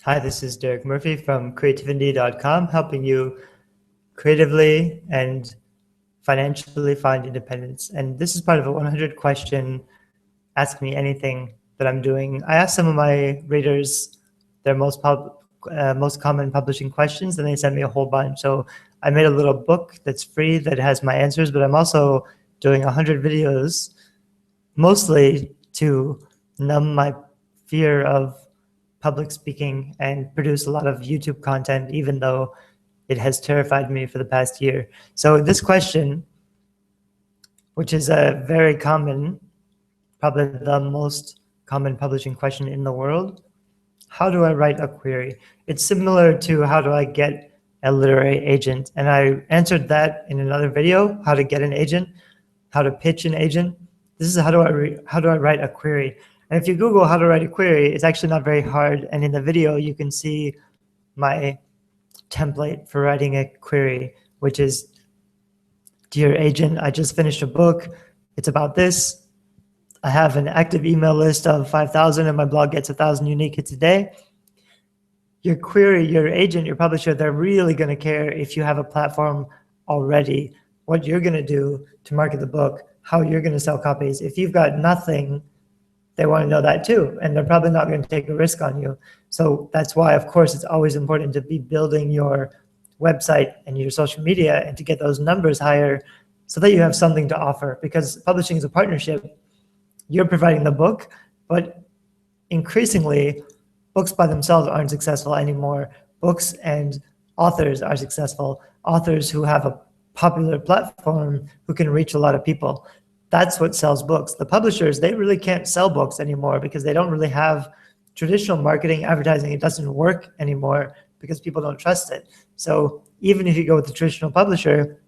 Hi, this is Derek Murphy from creativity.com, helping you creatively and financially find independence. And this is part of a 100 question Ask Me Anything that I'm doing. I asked some of my readers their most common publishing questions, and they sent me a whole bunch. So I made a little book that's free that has my answers, but I'm also doing 100 videos, mostly to numb my fear of public speaking and produce a lot of YouTube content, even though it has terrified me for the past year. So this question, which is a very common, probably the most common publishing question in the world, how do I write a query? It's similar to how do I get a literary agent? And I answered that in another video, how to get an agent, how to pitch an agent. This is how do I write a query? And if you Google how to write a query, it's actually not very hard. And in the video, you can see my template for writing a query, which is, dear agent, I just finished a book. It's about this. I have an active email list of 5,000 and my blog gets 1,000 unique hits a day. Your query, your agent, your publisher, they're really going to care if you have a platform already, what you're going to do to market the book, how you're going to sell copies. If you've got nothing, they want to know that too, and they're probably not going to take a risk on you. So that's why, of course, it's always important to be building your website and your social media and to get those numbers higher so that you have something to offer, because publishing is a partnership. You're providing the book, but increasingly, books by themselves aren't successful anymore. Books and authors are successful. Authors who have a popular platform who can reach a lot of people. That's what sells books. The publishers, they really can't sell books anymore because they don't really have traditional marketing, advertising. It doesn't work anymore because people don't trust it. So even if you go with the traditional publisher,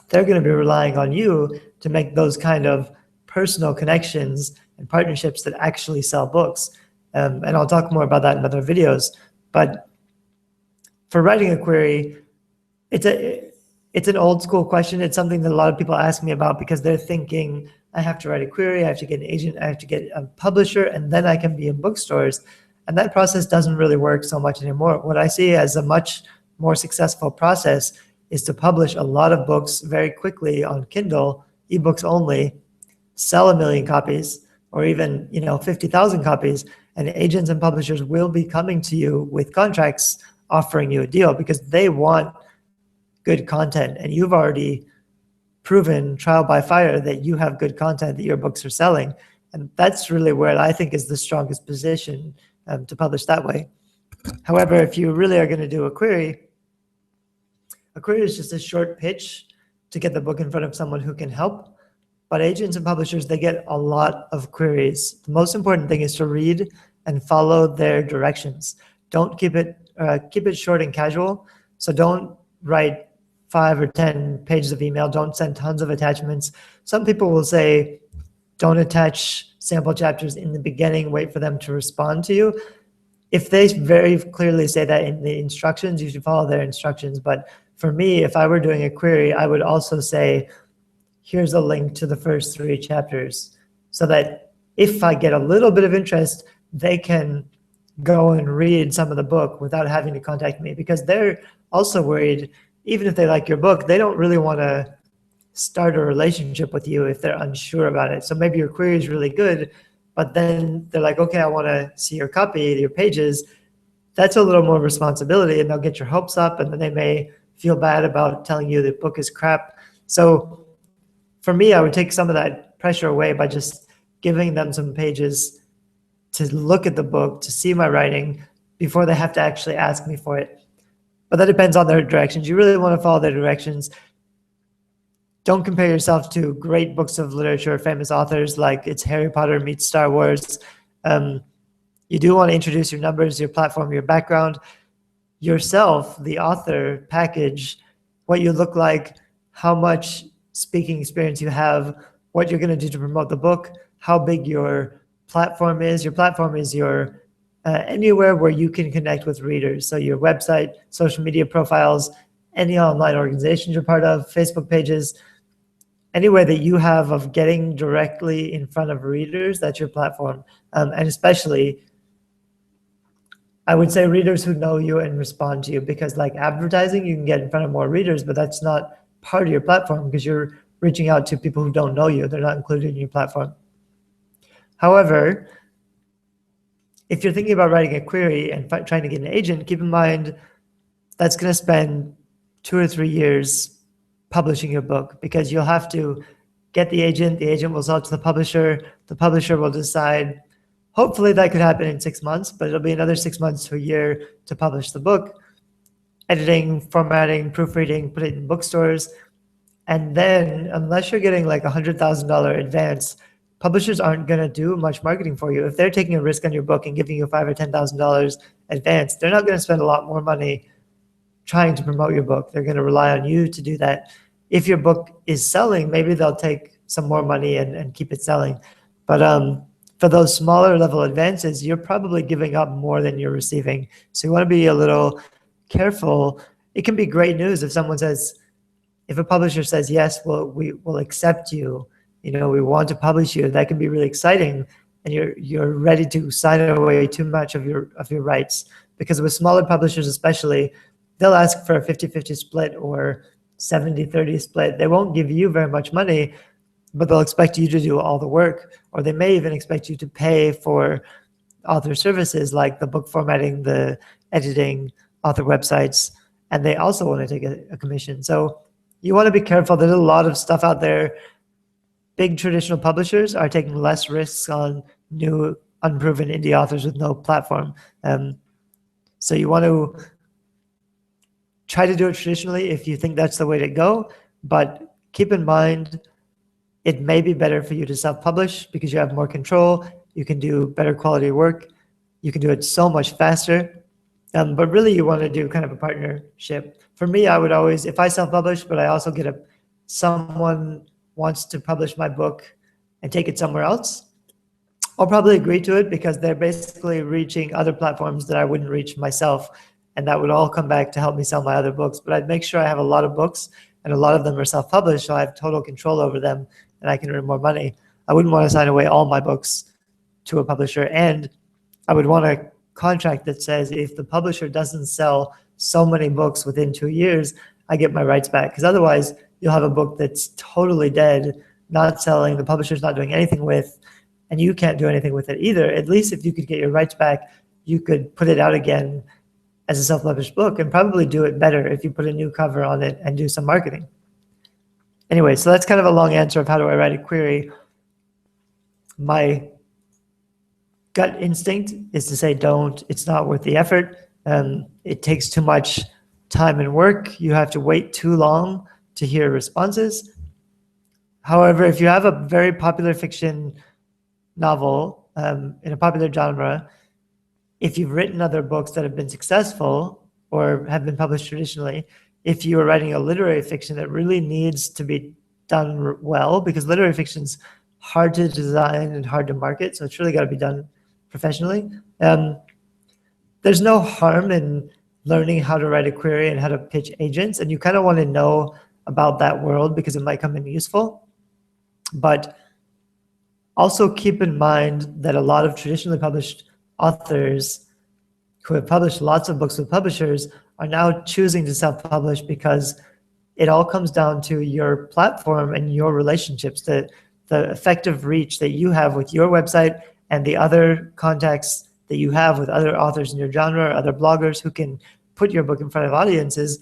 they're going to be relying on you to make those kind of personal connections and partnerships that actually sell books. And I'll talk more about that in other videos. But for writing a query, it's an old school question. It's something that a lot of people ask me about because they're thinking, I have to write a query, I have to get an agent, I have to get a publisher, and then I can be in bookstores. And that process doesn't really work so much anymore. What I see as a much more successful process is to publish a lot of books very quickly on Kindle, ebooks only, sell 1 million copies, or even 50,000 copies, and agents and publishers will be coming to you with contracts offering you a deal because they want good content, and you've already proven trial by fire that you have good content, that your books are selling. And that's really where I think is the strongest position to publish that way. However, if you really are going to do a query is just a short pitch to get the book in front of someone who can help. But agents and publishers, they get a lot of queries. The most important thing is to read and follow their directions. Don't keep it short and casual. So don't write 5 or 10 pages of email. Don't send tons of attachments. Some people will say, don't attach sample chapters in the beginning, wait for them to respond to you. If they very clearly say that in the instructions, you should follow their instructions. But for me, if I were doing a query, I would also say, here's a link to the first 3 chapters so that if I get a little bit of interest, they can go and read some of the book without having to contact me, because they're also worried, even if they like your book, they don't really want to start a relationship with you if they're unsure about it. So maybe your query is really good, but then they're like, okay, I want to see your copy, your pages. That's a little more responsibility, and they'll get your hopes up, and then they may feel bad about telling you the book is crap. So for me, I would take some of that pressure away by just giving them some pages to look at the book, to see my writing before they have to actually ask me for it. But that depends on their directions. You really want to follow their directions. Don't compare yourself to great books of literature, famous authors, like it's Harry Potter meets Star Wars. You do want to introduce your numbers, your platform, your background, yourself, the author, package, what you look like, how much speaking experience you have, what you're going to do to promote the book, how big your platform is. Your platform is your anywhere where you can connect with readers. So your website, social media profiles, any online organizations you're part of, Facebook pages, any way that you have of getting directly in front of readers, that's your platform. And especially I would say readers who know you and respond to you, because like advertising, you can get in front of more readers, but that's not part of your platform because you're reaching out to people who don't know you. They're not included in your platform. However, if you're thinking about writing a query and trying to get an agent, keep in mind that's going to spend 2 or 3 years publishing your book, because you'll have to get the agent will sell it to the publisher will decide. Hopefully that could happen in 6 months, but it'll be another 6 months to a year to publish the book. Editing, formatting, proofreading, put it in bookstores. And then unless you're getting like $100,000 advance, publishers aren't going to do much marketing for you. If they're taking a risk on your book and giving you $5,000 or $10,000 advance, they're not going to spend a lot more money trying to promote your book. They're going to rely on you to do that. If your book is selling, maybe they'll take some more money and keep it selling. But for those smaller level advances, you're probably giving up more than you're receiving. So you want to be a little careful. It can be great news if if a publisher says, yes, well, we will accept you, we want to publish you. That can be really exciting, and you're ready to sign away too much of your rights. Because with smaller publishers especially, they'll ask for a 50-50 split or 70-30 split. They won't give you very much money, but they'll expect you to do all the work, or they may even expect you to pay for author services like the book formatting, the editing, author websites, and they also want to take a commission. So you want to be careful. There's a lot of stuff out there. Big traditional publishers are taking less risks on new, unproven indie authors with no platform. So you want to try to do it traditionally if you think that's the way to go, but keep in mind, it may be better for you to self-publish because you have more control. You can do better quality work. You can do it so much faster. But really, you want to do kind of a partnership. For me, I would always, if I self-publish, but I also get someone wants to publish my book and take it somewhere else, I'll probably agree to it because they're basically reaching other platforms that I wouldn't reach myself. And that would all come back to help me sell my other books. But I'd make sure I have a lot of books, and a lot of them are self-published, so I have total control over them, and I can earn more money. I wouldn't want to sign away all my books to a publisher, and I would want a contract that says if the publisher doesn't sell so many books within 2 years, I get my rights back. Because otherwise, you'll have a book that's totally dead, not selling, the publisher's not doing anything with, and you can't do anything with it either. At least if you could get your rights back, you could put it out again as a self-published book, and probably do it better if you put a new cover on it and do some marketing. Anyway, so that's kind of a long answer of how do I write a query. My gut instinct is to say don't. It's not worth the effort. It takes too much time and work. You have to wait too long to hear responses. However, if you have a very popular fiction novel in a popular genre, if you've written other books that have been successful or have been published traditionally, if you are writing a literary fiction that really needs to be done well, because literary fiction's hard to design and hard to market, so it's really got to be done professionally. There's no harm in learning how to write a query and how to pitch agents, and you kind of want to know about that world because it might come in useful. But also keep in mind that a lot of traditionally published authors who have published lots of books with publishers are now choosing to self-publish because it all comes down to your platform and your relationships, the effective reach that you have with your website and the other contacts that you have with other authors in your genre, other bloggers who can put your book in front of audiences.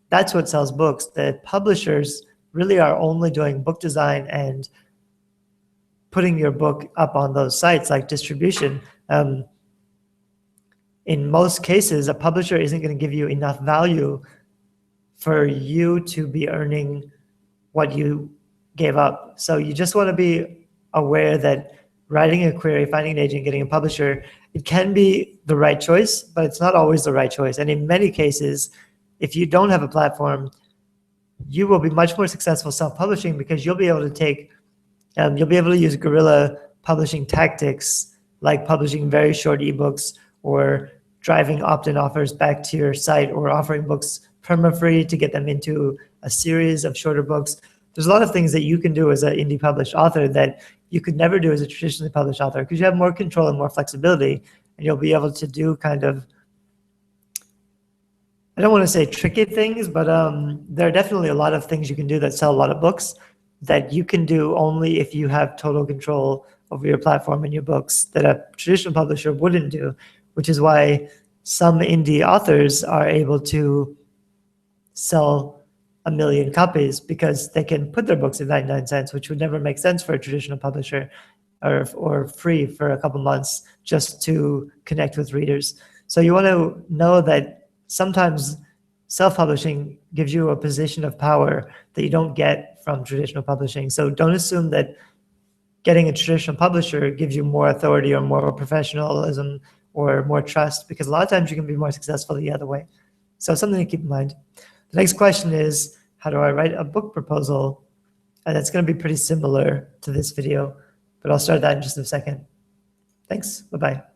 That's what sells books. The publishers really are only doing book design and putting your book up on those sites like distribution. In most cases, a publisher isn't going to give you enough value for you to be earning what you gave up. So you just want to be aware that writing a query, finding an agent, getting a publisher, it can be the right choice, but it's not always the right choice. And in many cases, if you don't have a platform, you will be much more successful self-publishing because you'll be able to use guerrilla publishing tactics like publishing very short ebooks or driving opt-in offers back to your site or offering books perma-free to get them into a series of shorter books. There's a lot of things that you can do as an indie published author that you could never do as a traditionally published author because you have more control and more flexibility, and you'll be able to do kind of I don't want to say tricky things, but there are definitely a lot of things you can do that sell a lot of books that you can do only if you have total control over your platform and your books that a traditional publisher wouldn't do, which is why some indie authors are able to sell 1 million copies because they can put their books at 99 cents, which would never make sense for a traditional publisher, or free for a couple months just to connect with readers. So you want to know that sometimes self-publishing gives you a position of power that you don't get from traditional publishing. So don't assume that getting a traditional publisher gives you more authority or more professionalism or more trust, because a lot of times you can be more successful the other way. So something to keep in mind. The next question is, how do I write a book proposal? And it's going to be pretty similar to this video, but I'll start that in just a second. Thanks. Bye-bye.